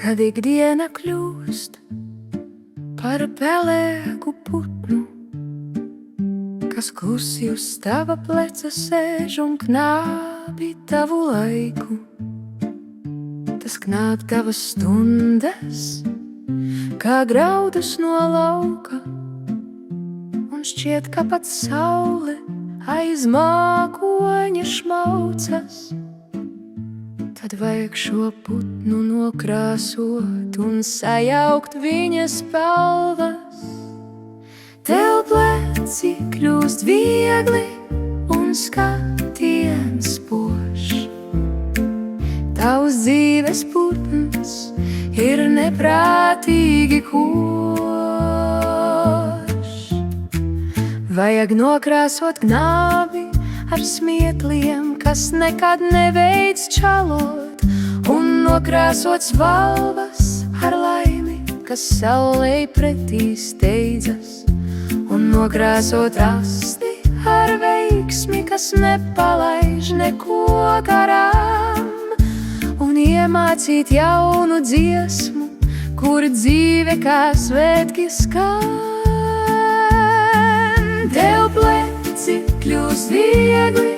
Kad ikdiena kļūst par pelēku putnu, kas klusi uz tava pleca sēž un knābi tavu laiku, tas knāb tavas stundas, kā graudus no lauka, un šķiet, ka pat saule aiz mākoņa šmaucas. Tad vajag šo putnu nokrāsot un sajaukt viņa spalvas. Tev pleci kļūst viegli un skatiens spožs. Tavs dzīves putns ir neprātīgi košs. Vajag nokrāsot knābi ar smiekliem, kas nekad neveic čalot, un nokrāsot spalvas ar laimi, kas saulei pretī steidzas, un nokrāsot asti ar veiksmi, kas nepalaiž neko garām, un iemācīt jaunu dziesmu, kur dzīve kā svētki skan. Tev pleci kļūst viegli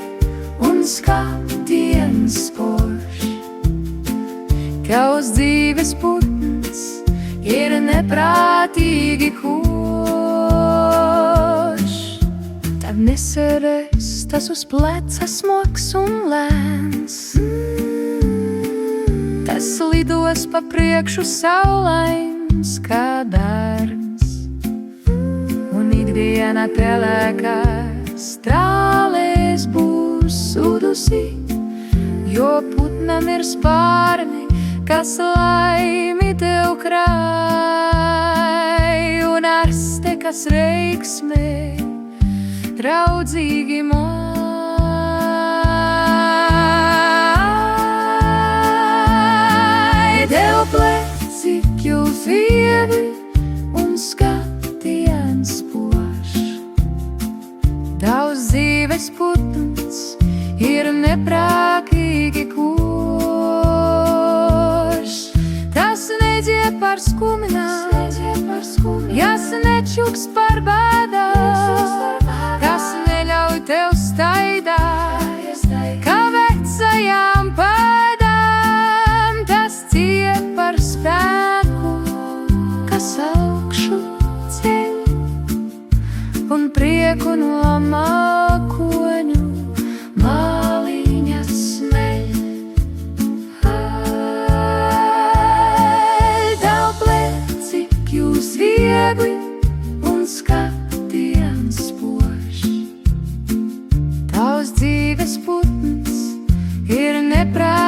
un skatiens spožs. Tavs dzīves putns ir neprātīgi košs. Tav neserēs tas uz pleca smogs un lēns. Tas lidos pa priekšu saulaims kā bērns. Un ikdiena pelēkā strālēs būs sudusi, jo putnam ir spārni, kas laimi tev krāj, un arste, kas reiksmē draudzīgi māj. Tev pleci kļūst viegli un skatiens spožs. Tavs dzīves putns ir neprātīgi košs. Tas nedzied par skumjām, jas nečuks par bādām, tas neļauj tev staigāt kā vecajām pēdām. Tas ciet par spēku, kas augšu ceļ, un prieku no mākoņu māliņas smeļ. Tev pleci kļūst viegli un skatiens spožs. Tavs dzīves putns ir neprātīgs